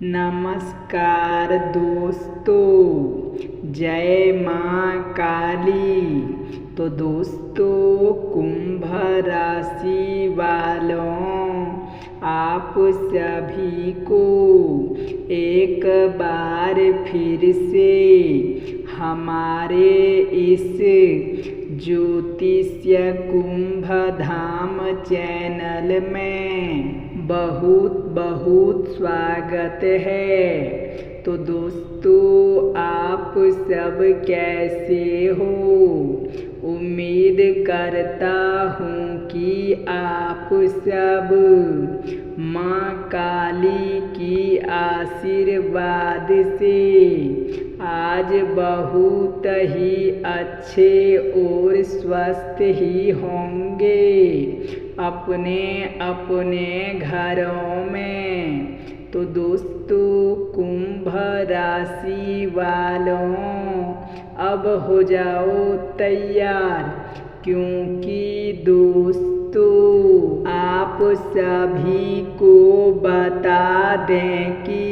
नमस्कार दोस्तों, जय माँ काली। तो दोस्तों, कुंभ राशि वालों, आप सभी को एक बार फिर से हमारे इस ज्योतिष्य कुंभ धाम चैनल में बहुत बहुत स्वागत है। तो दोस्तों, आप सब कैसे हो? उम्मीद करता हूँ कि आप सब माँ काली की आशीर्वाद से आज बहुत ही अच्छे और स्वस्थ ही होंगे अपने अपने घरों में। तो दोस्तों, कुंभ राशि वालों, अब हो जाओ तैयार, क्योंकि दोस्तों आप सभी को बता दें कि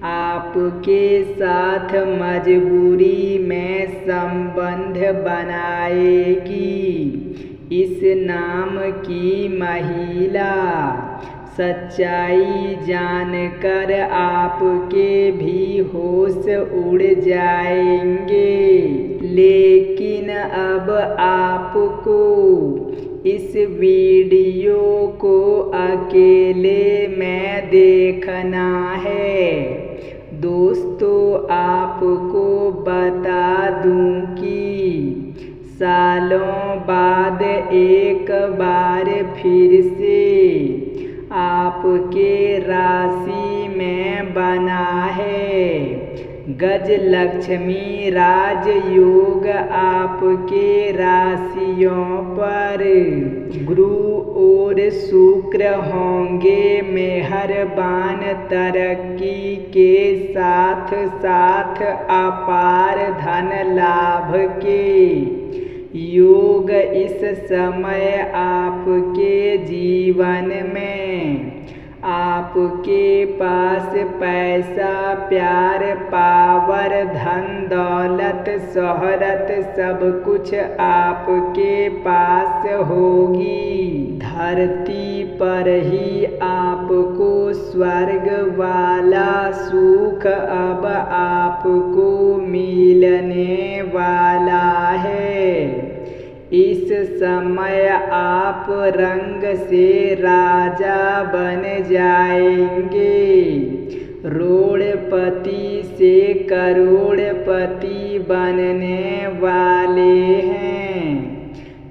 आपके साथ मजबूरी में संबंध बनाएगी इस नाम की महिला। सच्चाई जानकर आपके भी होश उड़ जाएंगे, लेकिन अब आपको इस वीडियो को अकेले में देखना है। दोस्तों, आपको बता दूं कि सालों बाद एक बार फिर से आपके राशि में बना है गजलक्ष्मी राजयोग। आपके राशियों पर गुरु और शुक्र होंगे मेहरबान। तरक्की के साथ साथ अपार धन लाभ के योग इस समय आपके जीवन में। आपके पास पैसा, प्यार, पावर, धन दौलत, शोहरत सब कुछ आपके पास होगी। धरती पर ही आपको स्वर्ग वाला सुख अब आपको मिलने वाला है। इस समय आप रंग से राजा बन जाएंगे। रोड़पति से करोड़पति बनने वाले हैं।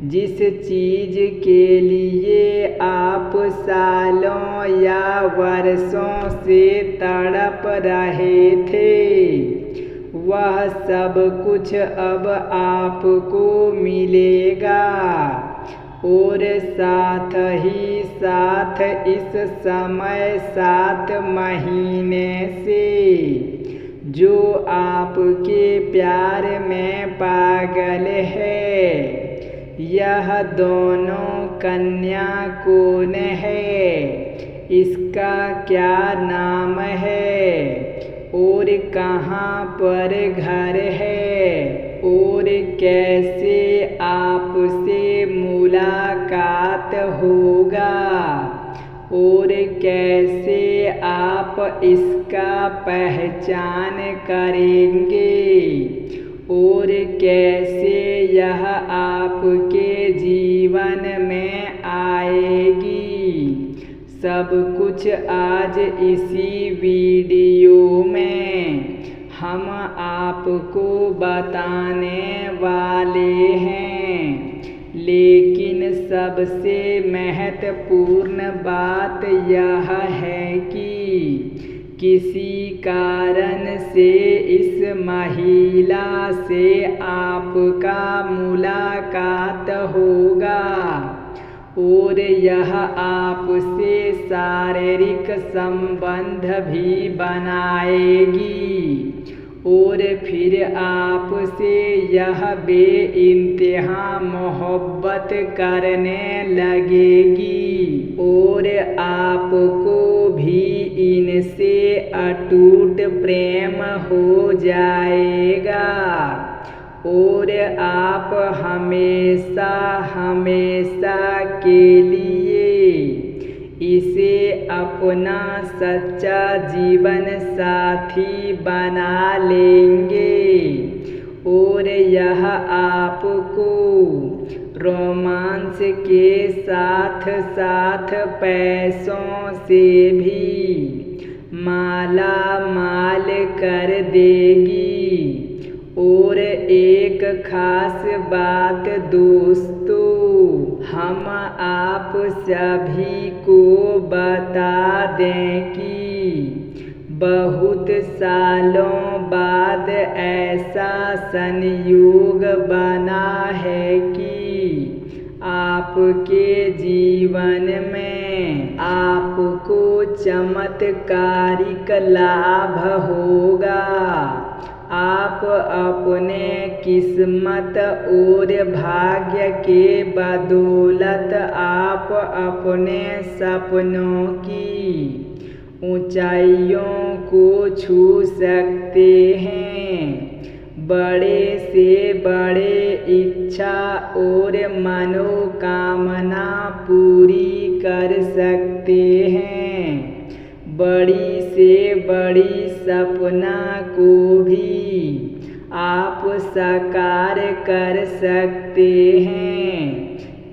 जिस चीज के लिए आप सालों या वर्षों से तड़प रहे थे, वह सब कुछ अब आपको मिलेगा। और साथ ही साथ इस समय 7 महीने से जो आपके प्यार में पागल है, यह दोनों कन्या कौन है, इसका क्या नाम है और कहाँ पर घर है और कैसे आपसे मुलाकात होगा और कैसे आप इसका पहचान करेंगे और कैसे यह आपके जीवन में आएगी, सब कुछ आज इसी वीडियो में हम आपको बताने वाले हैं। लेकिन सबसे महत्वपूर्ण बात यह है कि किसी कारण से इस महिला से आपका मुलाकात होगा और यह आपसे शारीरिक संबंध भी बनाएगी और फिर आपसे यह बेइंतहा मोहब्बत करने लगेगी और आपको भी इनसे अटूट प्रेम हो जाएगा और आप हमेशा हमेशा के लिए इसे अपना सच्चा जीवन साथी बना लेंगे और यह आपको रोमांस के साथ साथ पैसों से भी माला माल कर देगी। और एक खास बात दोस्तों, हम आप सभी को बता दें कि बहुत सालों बाद ऐसा संयोग बना है कि आपके जीवन में आपको चमत्कारिक लाभ होगा। आप अपने किस्मत और भाग्य के बदौलत आप अपने सपनों की ऊंचाइयों को छू सकते हैं। बड़े से बड़े इच्छा और मनोकामना पूरी कर सकते हैं। बड़ी से बड़ी सपना को भी आप साकार कर सकते हैं।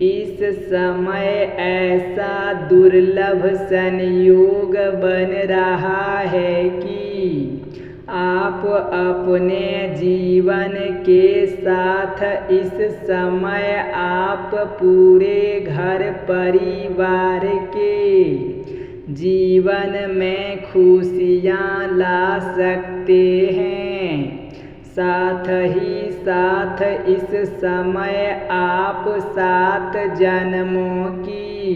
इस समय ऐसा दुर्लभ संयोग बन रहा है कि आप अपने जीवन के साथ इस समय आप पूरे घर परिवार के जीवन में खुशियाँ ला सकते हैं। साथ ही साथ इस समय आप 7 जन्मों की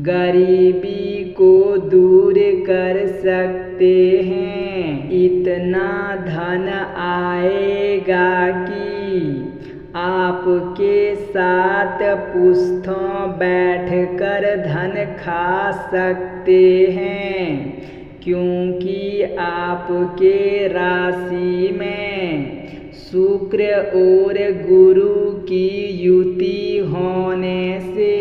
गरीबी को दूर कर सकते हैं। इतना धन आएगा कि आपके साथ पुश्तों बैठकर धन खा सकते हैं, क्योंकि आपके राशि में शुक्र और गुरु की युति होने से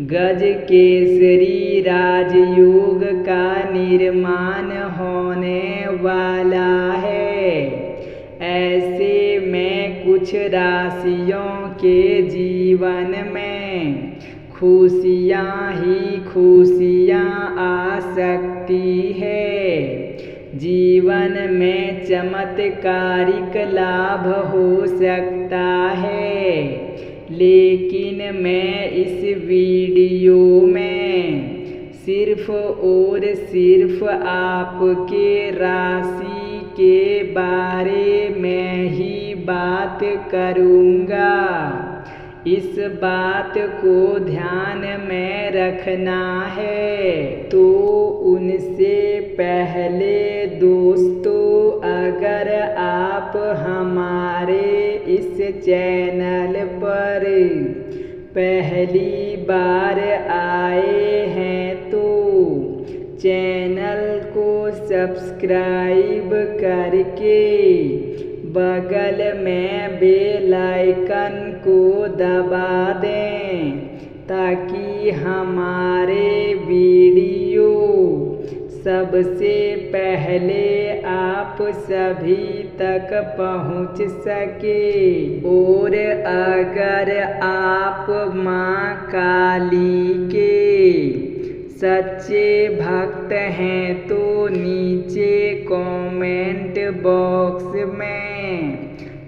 गज केसरी राजयोग का निर्माण होने वाला है। ऐसे में कुछ राशियों के जीवन में खुशियाँ ही खुशियाँ आ सकती है। जीवन में चमत्कारिक लाभ हो सकता है। लेकिन मैं इस वीडियो में सिर्फ और सिर्फ आपके राशि के बारे में ही बात करूँगा। इस बात को ध्यान में रखना है। तो उनसे पहले दोस्तों, अगर आप हमारे इस चैनल पर पहली बार आए हैं तो चैनल को सब्सक्राइब करके बगल में बेल आइकन को दबा दें, ताकि हमारे वीडियो सबसे पहले आप सभी तक पहुंच सके। और अगर आप माँ काली के सच्चे भक्त हैं तो नीचे कमेंट बॉक्स में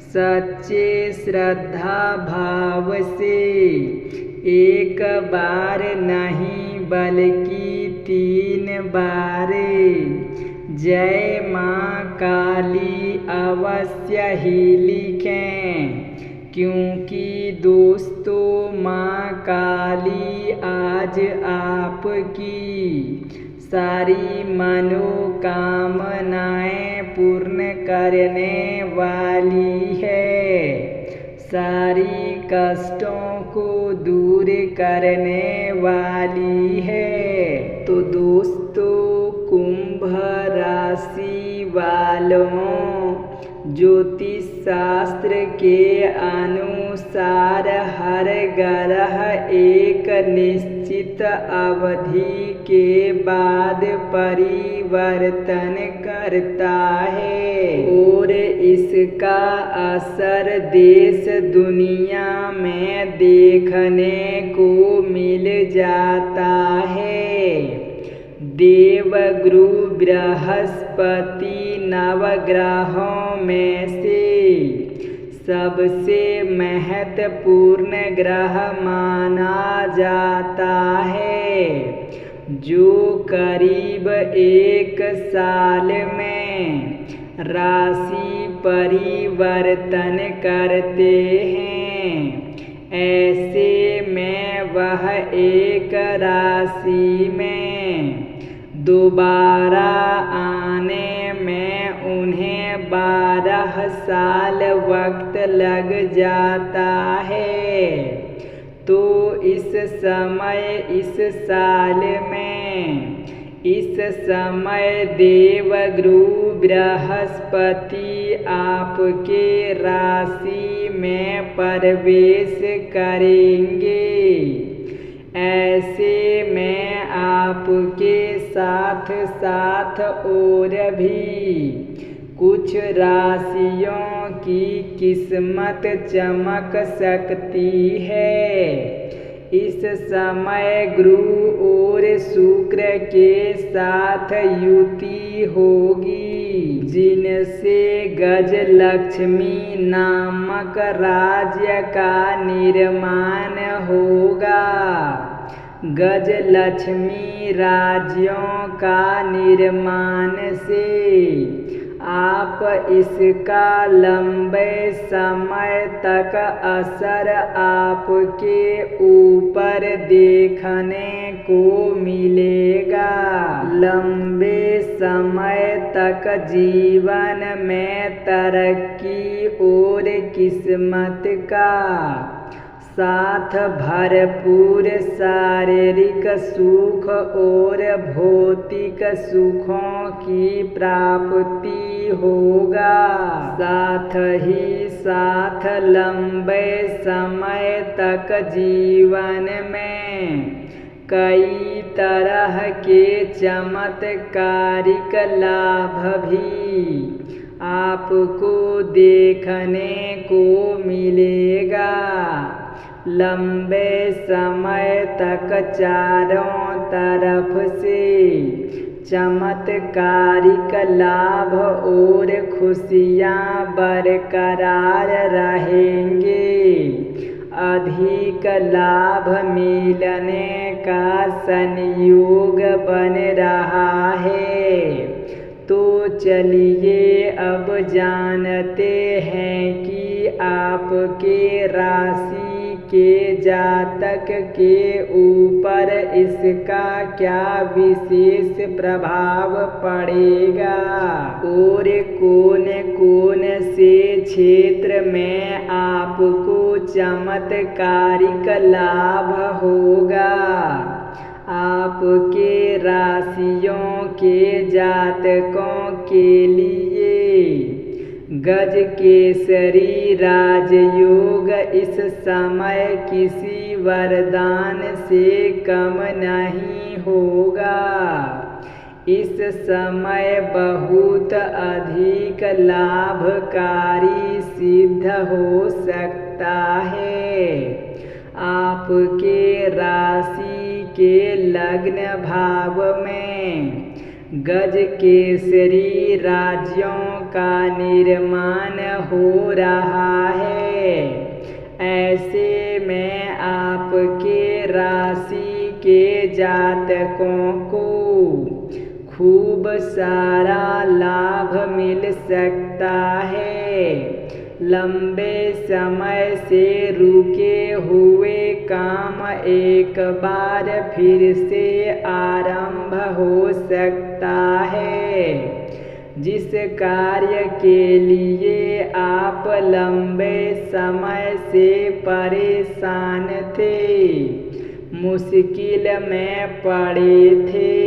सच्चे श्रद्धा भाव से एक बार नहीं बल्कि 3 बार जय माँ काली अवश्य ही लिखें, क्योंकि दोस्तों माँ काली आज आपकी सारी मनोकामनाएं पूर्ण करने वाली है, सारी कष्टों को दूर करने वाली है। तो दोस्तों राशि वालों, ज्योतिष शास्त्र के अनुसार हर ग्रह एक निश्चित अवधि के बाद परिवर्तन करता है और इसका असर देश दुनिया में देखने को मिल जाता है। देवगुरु बृहस्पति नवग्रहों में से सबसे महत्वपूर्ण ग्रह माना जाता है, जो करीब 1 साल में राशि परिवर्तन करते हैं। ऐसे में वह एक राशि में दोबारा आने में उन्हें 12 साल वक्त लग जाता है। तो इस समय देवगुरु बृहस्पति आपके राशि में प्रवेश करेंगे। ऐसे में आपके साथ साथ और भी कुछ राशियों की किस्मत चमक सकती है। इस समय गुरु और शुक्र के साथ युति होगी, जिनसे गजलक्ष्मी नामक राज्य का निर्माण होगा। गजलक्ष्मी राज्यों का निर्माण से आप इसका लंबे समय तक असर आपके ऊपर देखने को मिलेगा। लंबे समय तक जीवन में तरक्की और किस्मत का साथ भरपूर शारीरिक सुख और भौतिक सुखों की प्राप्ति होगा। साथ ही साथ लंबे समय तक जीवन में कई तरह के चमत्कारिक लाभ भी आपको देखने को मिलेगा। लंबे समय तक चारों तरफ से चमत्कारिक लाभ और खुशियाँ बरकरार रहेंगे। अधिक लाभ मिलने का संयोग बन रहा है। तो चलिए अब जानते हैं कि आपके राशि के जातक के ऊपर इसका क्या विशेष प्रभाव पड़ेगा और कौन से क्षेत्र में आपको चमत्कारिक लाभ होगा। आपके राशियों के जातकों के लिए गजकेसरी राजयोग इस समय किसी वरदान से कम नहीं होगा। इस समय बहुत अधिक लाभकारी सिद्ध हो सकता है। आपके राशि के लग्न भाव में गजकेसरी राज्यों का निर्माण हो रहा है। ऐसे में आपके राशि के जातकों को खूब सारा लाभ मिल सकता है। लंबे समय से रुके हुए काम एक बार फिर से आरंभ हो सकता है। जिस कार्य के लिए आप लंबे समय से परेशान थे, मुश्किल में पड़े थे,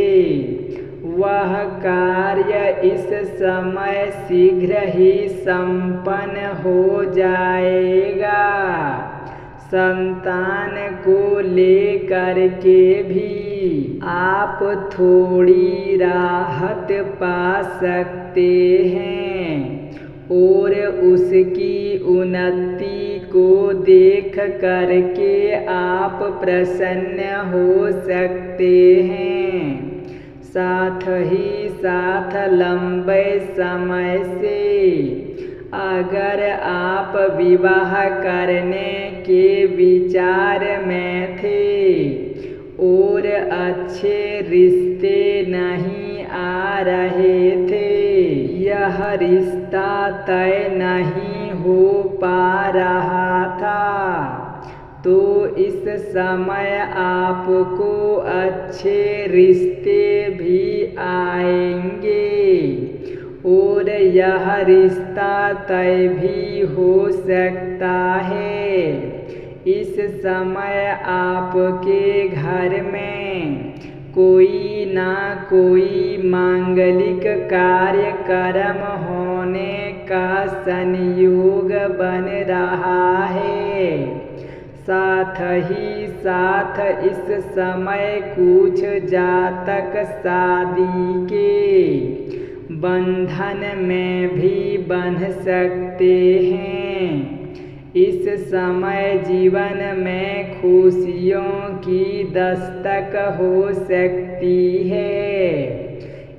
वह कार्य इस समय शीघ्र ही संपन्न हो जाएगा। संतान को लेकर के भी आप थोड़ी राहत पा सकते हैं और उसकी उन्नति को देख करके आप प्रसन्न हो सकते हैं। साथ ही साथ लंबे समय से अगर आप विवाह करने के विचार में थे और अच्छे रिश्ते नहीं आ रहे थे, यह रिश्ता तय नहीं हो पा रहा था, तो इस समय आपको अच्छे रिश्ते भी आएंगे और यह रिश्ता तय भी हो सकता है। इस समय आपके घर में कोई ना कोई मांगलिक कार्यक्रम होने का संयोग बन रहा है। साथ ही साथ इस समय कुछ जातक शादी के बंधन में भी बंध सकते हैं। इस समय जीवन में खुशियों की दस्तक हो सकती है।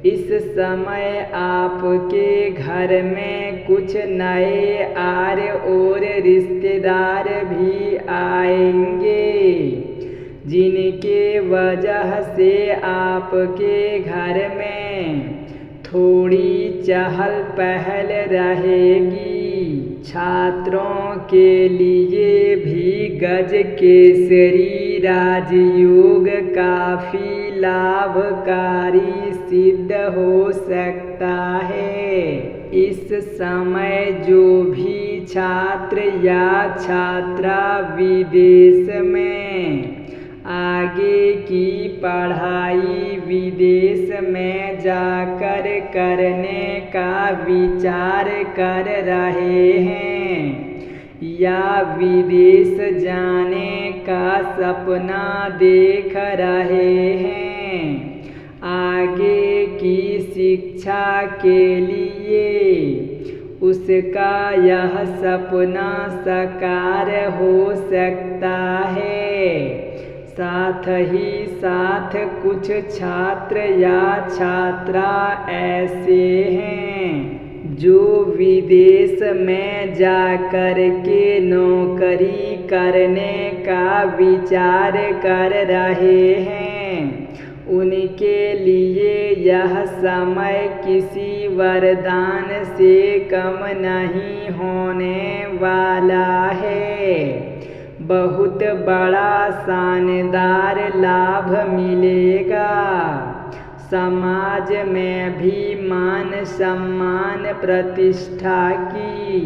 इस समय आपके घर में कुछ नए आर्य और रिश्तेदार भी आएंगे, जिनके वजह से आपके घर में थोड़ी चहल पहल रहेगी। छात्रों के लिए भी गज केसरी राजयोग काफी लाभकारी सिद्ध हो सकता है। इस समय जो भी छात्र या छात्रा विदेश में आगे की पढ़ाई विदेश में जाकर करने का विचार कर रहे हैं या विदेश जाने का सपना देख रहे हैं, आगे की शिक्षा के लिए उसका यह सपना साकार हो सकता है। साथ ही साथ कुछ छात्र या छात्रा ऐसे हैं जो विदेश में जाकर के नौकरी करने का विचार कर रहे हैं। उनके लिए यह समय किसी वरदान से कम नहीं होने वाला है। बहुत बड़ा शानदार लाभ मिलेगा। समाज में भी मान सम्मान प्रतिष्ठा की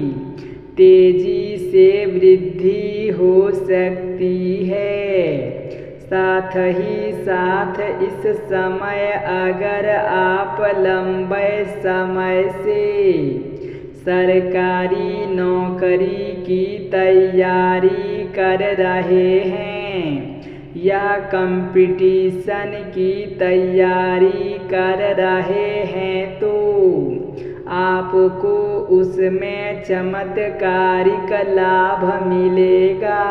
तेजी से वृद्धि हो सकती है। साथ ही साथ इस समय अगर आप लंबे समय से सरकारी नौकरी की तैयारी कर रहे हैं या कंपटीशन की तैयारी कर रहे हैं, तो आपको उसमें चमत्कारिक लाभ मिलेगा।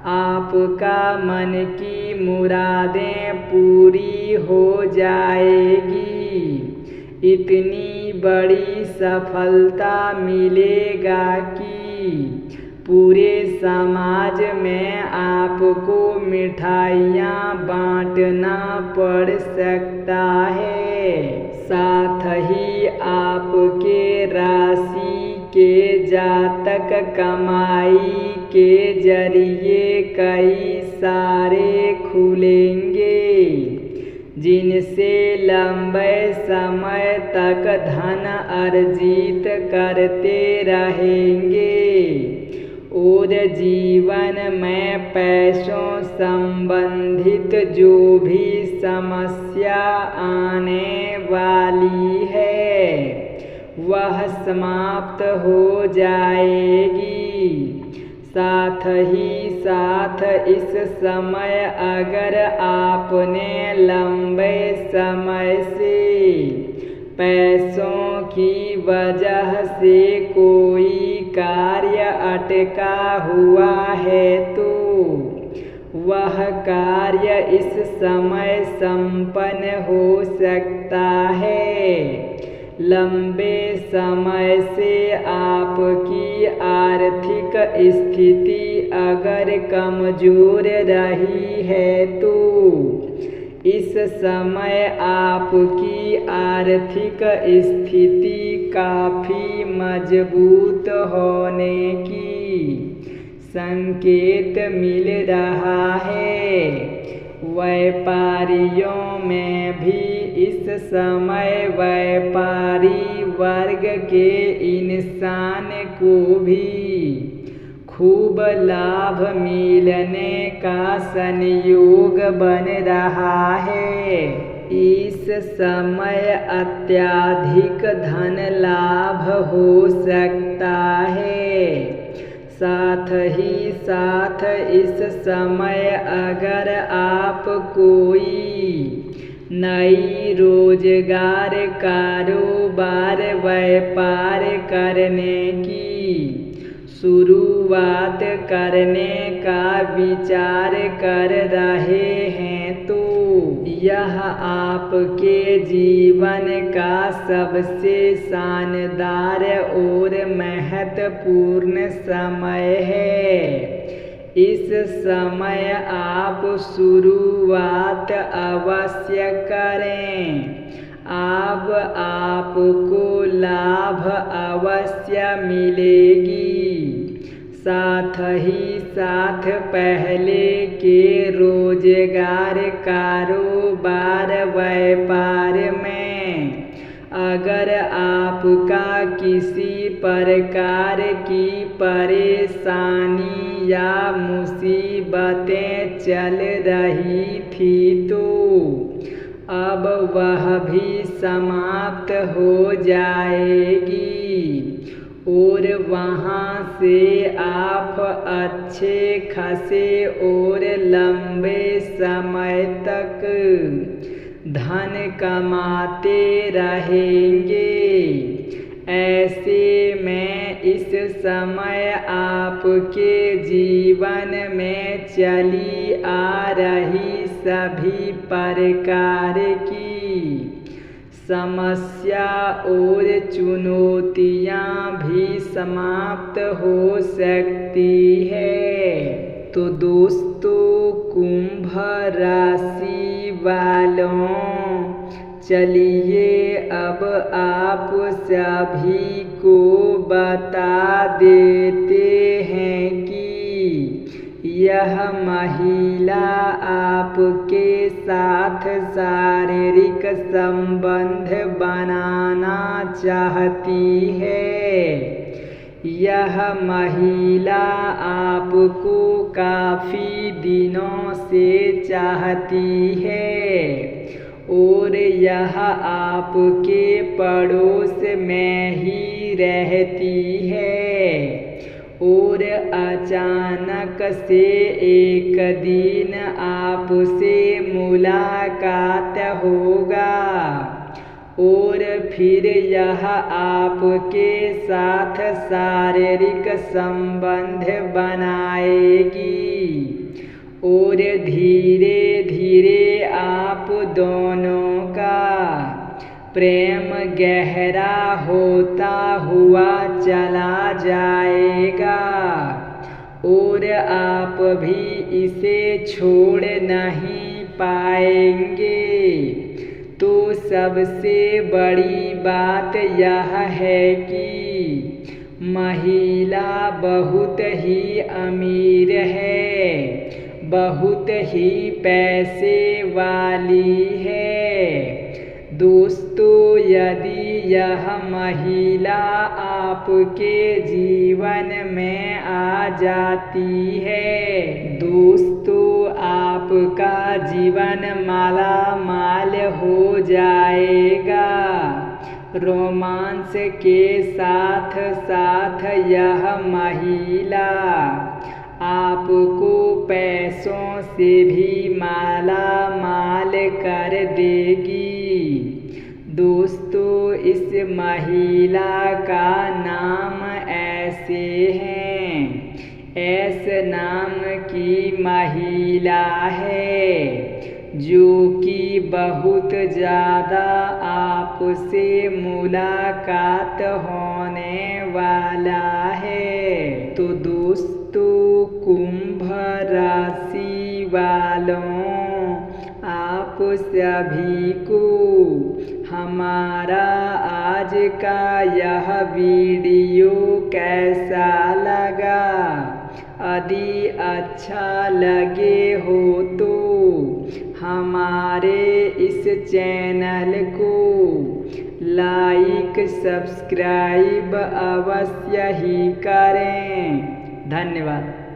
आपका मन की मुरादें पूरी हो जाएगी। इतनी बड़ी सफलता मिलेगा कि पूरे समाज में आपको मिठाइयाँ बांटना पड़ सकता है। साथ ही आपके राशि के जातक कमाई के जरिए कई सारे खुलेंगे, जिनसे लंबे समय तक धन अर्जित करते रहेंगे और जीवन में पैसों संबंधित जो भी समस्या आने वाली है वह समाप्त हो जाएगी। साथ ही साथ इस समय अगर आपने लंबे समय से पैसों की वजह से कोई कार्य अटका हुआ है तो वह कार्य इस समय संपन्न हो सकता है। लंबे समय से आपकी आर्थिक स्थिति अगर कमजोर रही है तो इस समय आपकी आर्थिक स्थिति काफ़ी मजबूत होने की संकेत मिल रहा है। व्यापारियों में भी इस समय व्यापारी वर्ग के इंसान को भी खूब लाभ मिलने का संयोग बन रहा है। इस समय अत्यधिक धन लाभ हो सकता है। साथ ही साथ इस समय अगर आप कोई नई रोजगार कारोबार व्यापार करने की शुरुआत करने का विचार कर रहे हैं तो यह आपके जीवन का सबसे शानदार और महत्वपूर्ण समय है। इस समय आप शुरुआत अवश्य करें। अब आपको लाभ अवश्य मिलेगी। साथ ही साथ पहले के रोजगार कारोबार व्यापार में अगर आपका किसी प्रकार की परेशानी या मुसीबतें चल रही थी तो अब वह भी समाप्त हो जाएगी और वहाँ से आप अच्छे खासे और लंबे समय तक धन कमाते रहेंगे। ऐसे में इस समय आपके जीवन में चली आ रही सभी प्रकार की समस्या और चुनौतियाँ भी समाप्त हो सकती है। तो दोस्तों कुंभ राशि वालों, चलिए अब आप सभी को बता देते हैं कि यह महिला आपके साथ शारीरिक संबंध बनाना चाहती है। यह महिला आपको काफ़ी दिनों से चाहती है और यह आपके पड़ोस में ही रहती है और अचानक से एक दिन आपसे मुलाकात होगा और फिर यह आपके साथ शारीरिक संबंध बनाएगी और धीरे धीरे आप दोनों का प्रेम गहरा होता हुआ चला जाएगा और आप भी इसे छोड़ नहीं पाएंगे। तो सबसे बड़ी बात यह है कि महिला बहुत ही अमीर है, बहुत ही पैसे वाली है। दोस्तों यदि यह महिला आपके जीवन में आ जाती है, दोस्तों आपका जीवन माला माल हो जाएगा। रोमांस के साथ साथ यह महिला आपको पैसों से भी माला माल कर देगी। दोस्तों इस महिला का नाम ऐसे हैं, ऐसे नाम की महिला है जो कि बहुत ज़्यादा आपसे मुलाकात होने वाला है। तो दोस्तों कुंभ राशि वालों, आप सभी को हमारा आज का यह वीडियो कैसा लगा? यदि अच्छा लगे हो तो हमारे इस चैनल को लाइक सब्सक्राइब अवश्य ही करें। धन्यवाद।